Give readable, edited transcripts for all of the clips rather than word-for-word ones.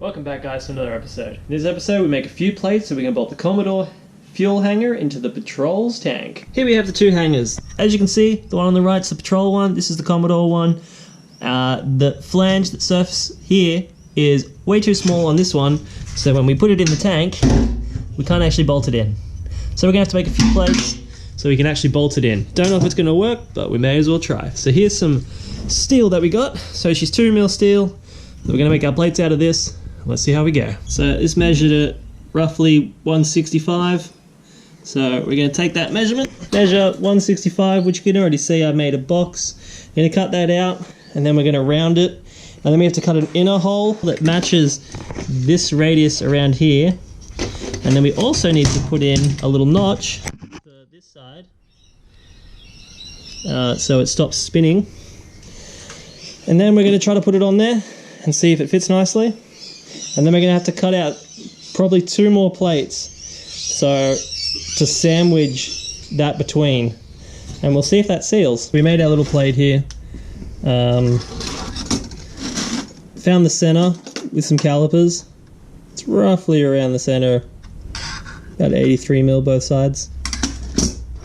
Welcome back, guys, to another episode. In this episode we make a few plates so we can bolt the Commodore fuel hanger into the Patrol's tank. Here we have the two hangers. As you can see, the one on the right is the Patrol one, this is the Commodore one. The flange that surface here is way too small on this one, so when we put it in the tank, we can't actually bolt it in. So we're going to have to make a few plates so we can actually bolt it in. Don't know if it's going to work, but we may as well try. So here's some steel that we got. So she's 2mm steel. We're going to make our plates out of this. Let's see how we go. So this measured at roughly 165. So we're going to take that measurement, measure 165, which you can already see I made a box. I'm going to cut that out, and then we're going to round it. And then we have to cut an inner hole that matches this radius around here. And then we also need to put in a little notch to this side, so it stops spinning. And then we're going to try to put it on there and see if it fits nicely. And then we're going to have to cut out probably 2 more plates so to sandwich that between, and we'll see if that seals. We made our little plate here. Found the center with some calipers. It's roughly around the center, about 83mm both sides.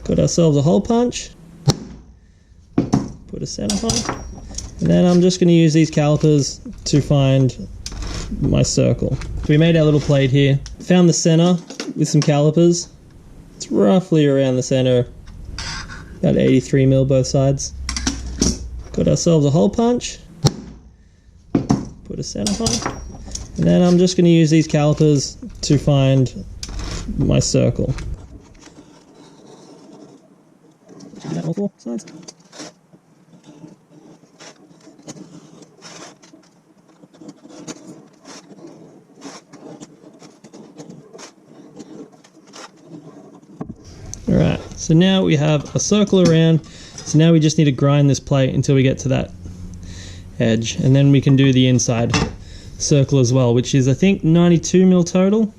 Got ourselves a hole punch, put a center hole, and then I'm just going to use these calipers to find my circle. We made our little plate here. Found the center with some calipers. It's roughly around the center, about 83mm both sides. Got ourselves a hole punch, put a center hole, and then I'm just going to use these calipers to find my circle. Should do that on all 4 sides. Alright, so now we have a circle around, so now we just need to grind this plate until we get to that edge, and then we can do the inside circle as well, which is I think 92mm total.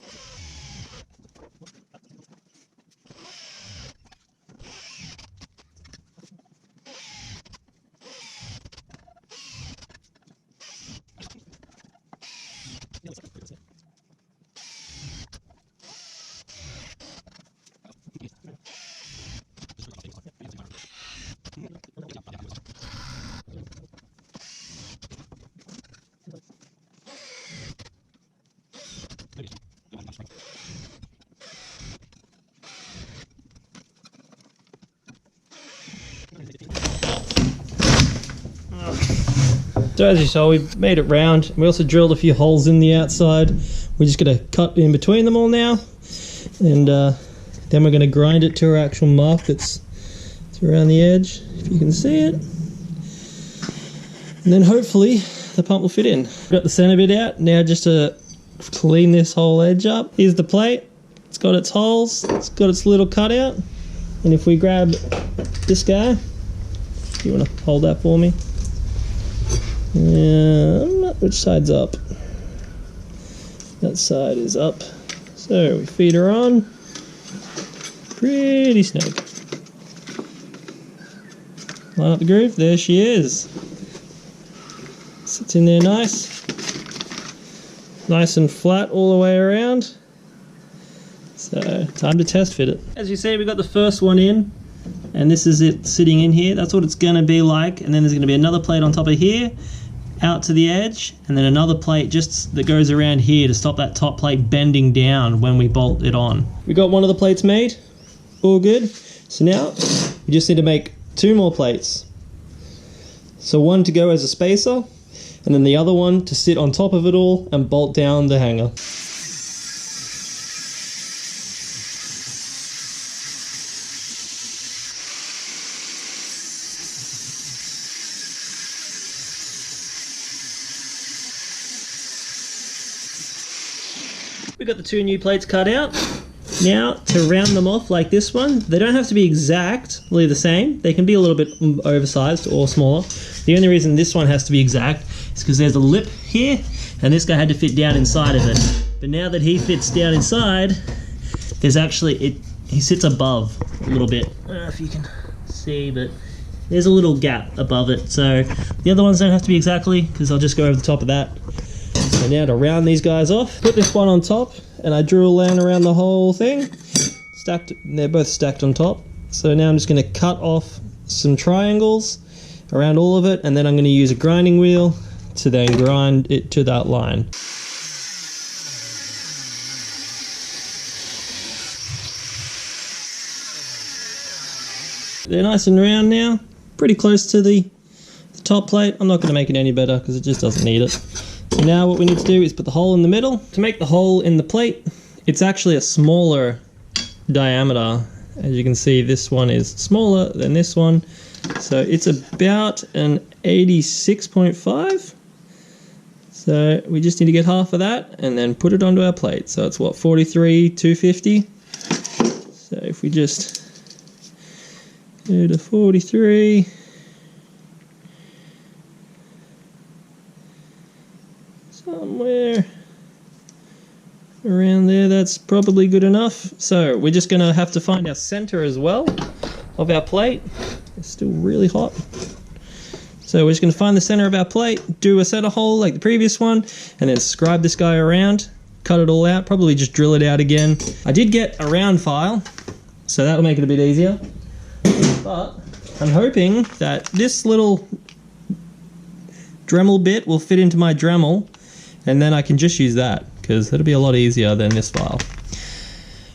So as you saw, we made it round. We also drilled a few holes in the outside. We're just going to cut in between them all now, and then we're going to grind it to our actual mark that's around the edge, if you can see it. And then hopefully the pump will fit in. Got the center bit out. Now just to clean this whole edge up. Here's the plate. It's got its holes. It's got its little cutout. And if we grab this guy, you want to hold that for me? Which side's up? That side is up. So we feed her on. Pretty snug. Line up the groove. There she is. Sits in there nice. Nice and flat all the way around. So time to test fit it. As you see, we got the first one in, and this is it sitting in here. That's what it's going to be like. And then there's going to be another plate on top of here, out to the edge, and then another plate just that goes around here to stop that top plate bending down when we bolt it on. We got one of the plates made, all good. So now we just need to make 2 more plates. So one to go as a spacer, and then the other one to sit on top of it all and bolt down the hanger. We got the 2 new plates cut out. Now to round them off like this one, they don't have to be exactly the same. They can be a little bit oversized or smaller. The only reason this one has to be exact is because there's a lip here, and this guy had to fit down inside of it. But now that he fits down inside, there's actually, he sits above a little bit. I don't know if you can see, but there's a little gap above it. So the other ones don't have to be exactly, because I'll just go over the top of that. And now to round these guys off, put this one on top, and I drew a line around the whole thing. Stacked, they're both stacked on top. So now I'm just going to cut off some triangles around all of it, and then I'm going to use a grinding wheel to then grind it to that line. They're nice and round now, pretty close to the top plate. I'm not going to make it any better because it just doesn't need it. So now what we need to do is put the hole in the middle. To make the hole in the plate, it's actually a smaller diameter. As you can see, this one is smaller than this one. So it's about an 86.5. So we just need to get half of that and then put it onto our plate. So it's what, 43,250? So if we just go to 43. Somewhere around there, that's probably good enough. So we're just gonna have to find our center as well of our plate. It's still really hot. So we're just gonna find the center of our plate, do a center hole like the previous one, and then scribe this guy around, cut it all out, probably just drill it out again. I did get a round file, so that'll make it a bit easier. But I'm hoping that this little Dremel bit will fit into my Dremel, and then I can just use that, because that'll be a lot easier than this file.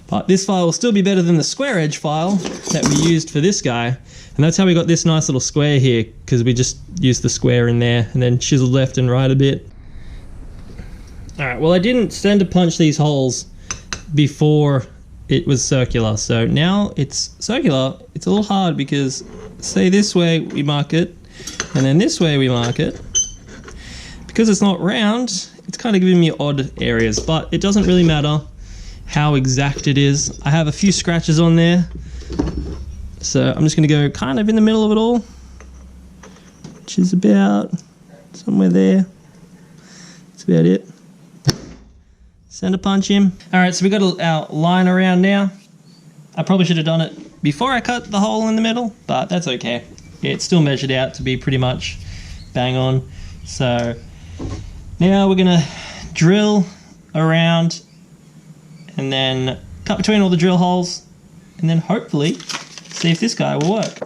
But this file will still be better than the square edge file that we used for this guy, and that's how we got this nice little square here, because we just used the square in there and then chiseled left and right a bit. Alright, well I didn't center punch these holes before it was circular, so now it's circular. It's a little hard because, say this way we mark it, and then this way we mark it. Because it's not round, it's kind of giving me odd areas, but it doesn't really matter how exact it is. I have a few scratches on there, so I'm just going to go kind of in the middle of it all, which is about somewhere there. That's about it. Center punch him. Alright, so we got our line around now. I probably should have done it before I cut the hole in the middle, but that's okay. It's still measured out to be pretty much bang on. So now we're gonna drill around and then cut between all the drill holes and then hopefully see if this guy will work.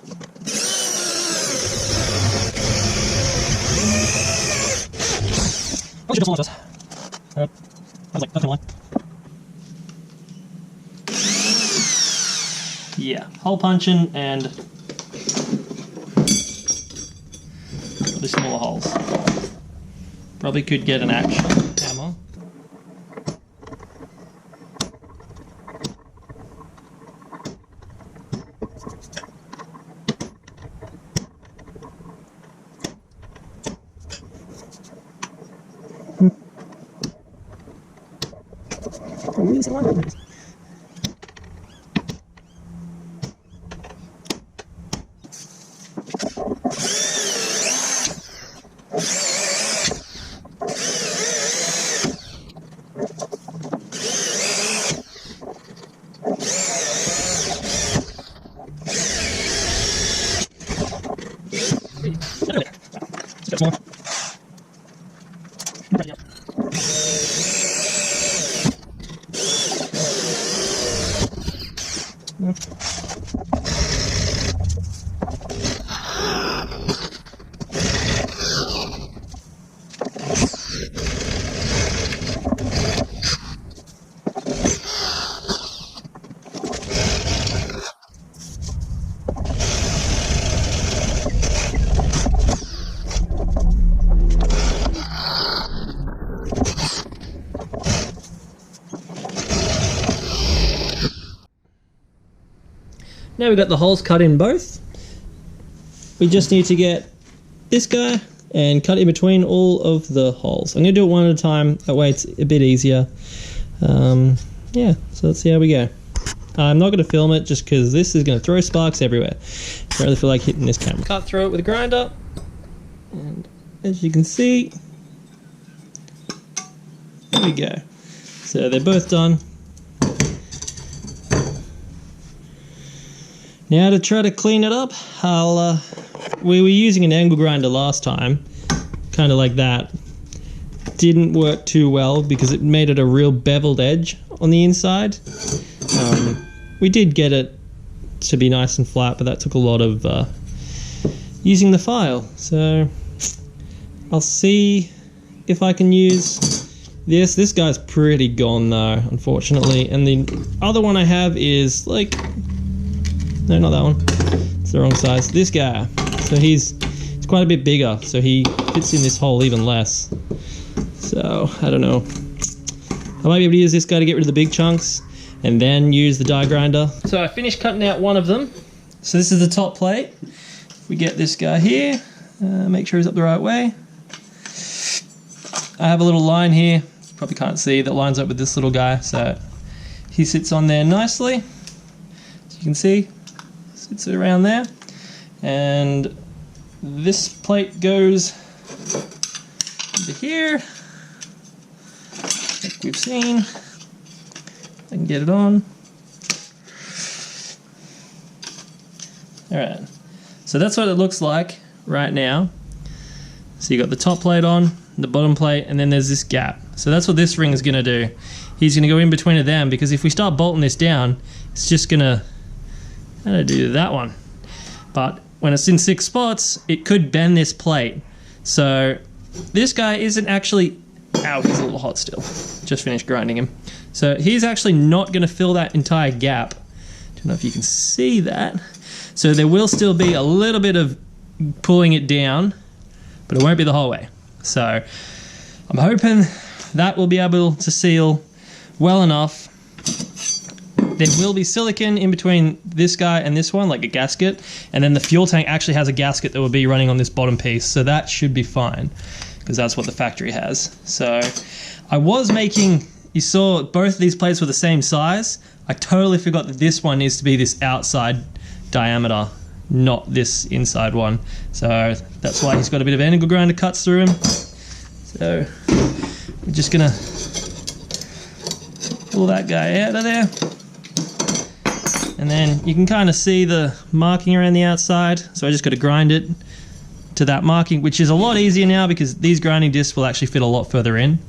Yeah, hole punching and the smaller holes. Probably could get an action hammer. Now we've got the holes cut in both. We just need to get this guy and cut in between all of the holes. I'm going to do it one at a time, that way it's a bit easier. Yeah, so let's see how we go. I'm not going to film it just because this is going to throw sparks everywhere. I don't really feel like hitting this camera. Cut through it with a grinder, and as you can see, there we go. So they're both done. Now to try to clean it up, we were using an angle grinder last time, kind of like that. didn't work too well because it made it a real beveled edge on the inside. We did get it to be nice and flat, but that took a lot of using the file. So I'll see if I can use this. This guy's pretty gone though, unfortunately. And the other one I have is like, no, not that one. It's the wrong size. This guy. So he's quite a bit bigger, so he fits in this hole even less. So I don't know. I might be able to use this guy to get rid of the big chunks and then use the die grinder. So I finished cutting out one of them. So this is the top plate. We get this guy here, make sure he's up the right way. I have a little line here, you probably can't see, that lines up with this little guy, so he sits on there nicely. As you can see, sits around there. And this plate goes into here, like we've seen. I can get it on. Alright, so that's what it looks like right now. So you got the top plate on, the bottom plate, and then there's this gap. So that's what this ring is going to do. He's going to go in between of them, because if we start bolting this down, it's just going to do that one. But when it's in 6 spots, it could bend this plate. So this guy isn't actually... Ow, he's a little hot still. Just finished grinding him. So he's actually not going to fill that entire gap. Don't know if you can see that. So there will still be a little bit of pulling it down, but it won't be the whole way. So I'm hoping that will be able to seal well enough. There will be silicone in between this guy and this one, like a gasket, and then the fuel tank actually has a gasket that will be running on this bottom piece, so that should be fine, because that's what the factory has. So I was making, you saw both of these plates were the same size. I totally forgot that this one needs to be this outside diameter, not this inside one. So that's why he's got a bit of angle grinder cuts through him. So we're just gonna pull that guy out of there. And then you can kind of see the marking around the outside. So I just got to grind it to that marking, which is a lot easier now because these grinding discs will actually fit a lot further in.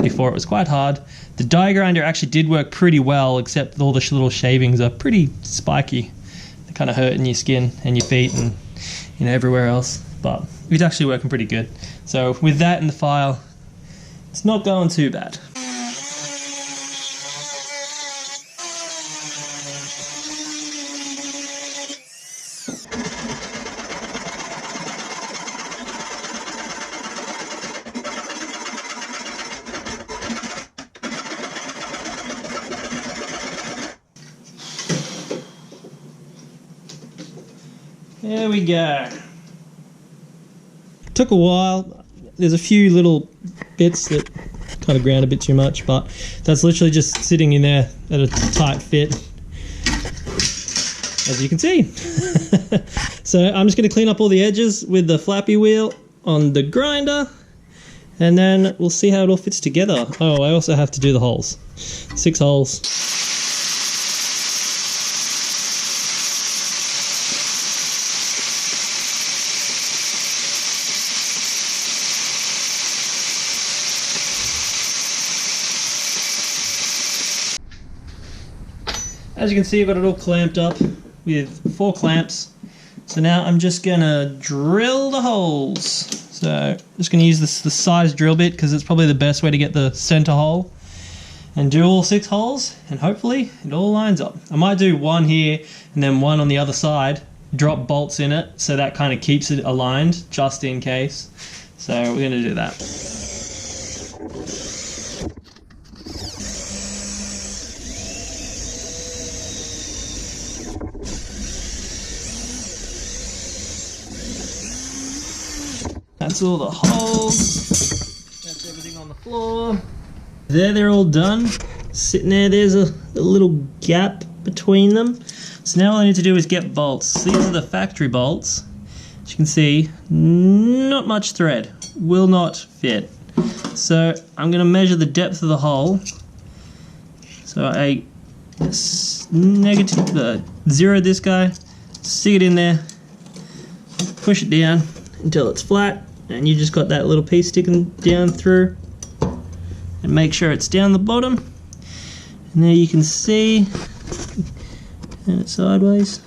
Before it was quite hard. The die grinder actually did work pretty well, except all the little shavings are pretty spiky. They kind of hurt in your skin and your feet and everywhere else. But it's actually working pretty good. So with that in the file, it's not going too bad. There we go. Took a while. There's a few little bits that kind of ground a bit too much, but that's literally just sitting in there at a tight fit, as you can see. So I'm just going to clean up all the edges with the flappy wheel on the grinder, and then we'll see how it all fits together. Oh, I also have to do the holes. 6 holes. As you can see, I've got it all clamped up with 4 clamps. So now I'm just gonna drill the holes. So I'm just gonna use the size drill bit because it's probably the best way to get the center hole. And do all 6 holes, and hopefully it all lines up. I might do 1 here and then 1 on the other side, drop bolts in it, so that kind of keeps it aligned, just in case. So we're gonna do that. That's all the holes. That's everything on the floor. There, they're all done. Sitting there, there's a little gap between them. So now all I need to do is get bolts. These are the factory bolts. As you can see, not much thread. Will not fit. So I'm going to measure the depth of the hole. So I zeroed this guy, stick it in there, push it down until it's flat, and you just got that little piece sticking down through. and make sure it's down the bottom. And there you can see, and it's sideways.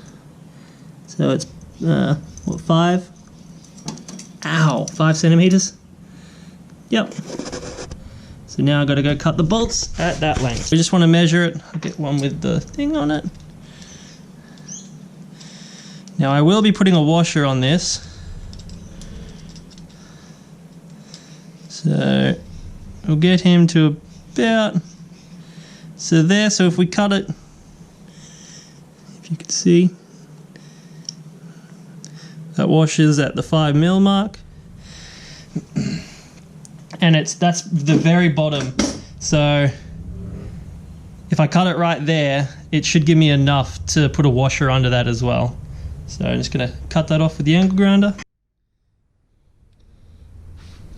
So it's, what, 5? Ow, 5 centimeters? Yep. So now I've got to go cut the bolts at that length. We just want to measure it. I'll get one with the thing on it. Now I will be putting a washer on this. So we'll get him to about, so there, so if we cut it, if you can see, that washes at the 5mm mark. And that's the very bottom. So if I cut it right there, it should give me enough to put a washer under that as well. So I'm just gonna cut that off with the angle grinder.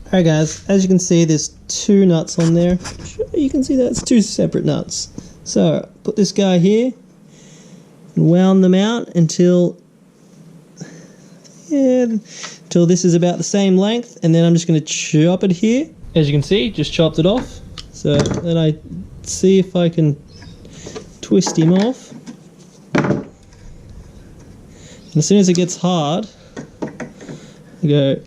Alright guys, as you can see there's 2 nuts on there. You can see that's 2 separate nuts. So put this guy here and wound them out until this is about the same length, and then I'm just going to chop it here. As you can see, just chopped it off. So then I see if I can twist him off. And as soon as it gets hard, I go,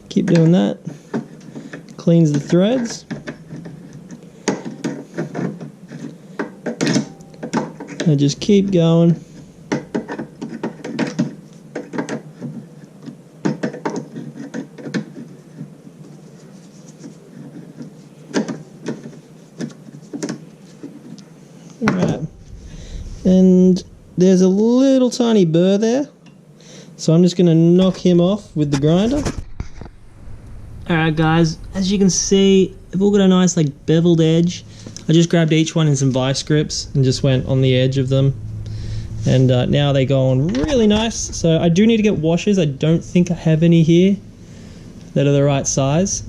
keep doing that. Cleans the threads. I just keep going. Alright, and there's a little tiny burr there, so I'm just going to knock him off with the grinder. Alright guys, as you can see, they've all got a nice like beveled edge. I just grabbed each one in some vice grips and just went on the edge of them, and now they go on really nice. So I do need to get washers. I don't think I have any here that are the right size,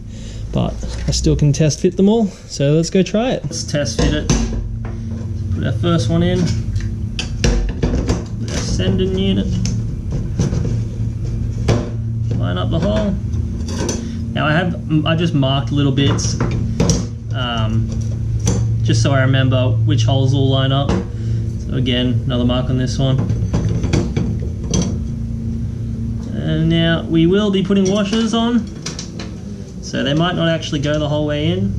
but I still can test fit them all, so let's go try it. Let's test fit it. Put our first one in, put our sending unit, line up the hole. Now I just marked little bits, just so I remember which holes all line up. So again, another mark on this one. And now we will be putting washers on, so they might not actually go the whole way in,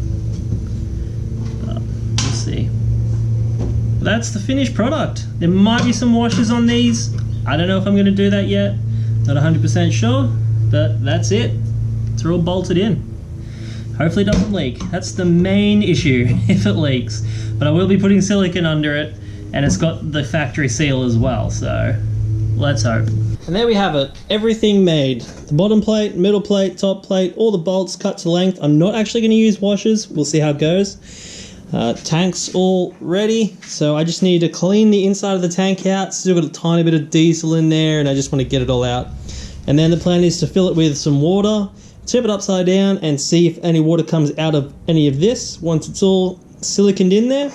but we'll see. That's the finished product. There might be some washers on these. I don't know if I'm going to do that yet. Not 100% sure, but that's it. It's all bolted in. Hopefully it doesn't leak. That's the main issue, if it leaks. But I will be putting silicone under it, and it's got the factory seal as well, so let's hope. And there we have it. Everything made. The bottom plate, middle plate, top plate, all the bolts cut to length. I'm not actually going to use washers. We'll see how it goes. Tank's all ready, so I just need to clean the inside of the tank out. Still got a tiny bit of diesel in there, and I just want to get it all out. And then the plan is to fill it with some water, tip it upside down, and see if any water comes out of any of this once it's all siliconed in there.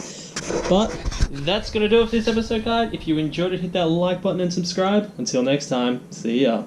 But that's going to do it for this episode, guys. If you enjoyed it, hit that like button and subscribe. Until next time, see ya.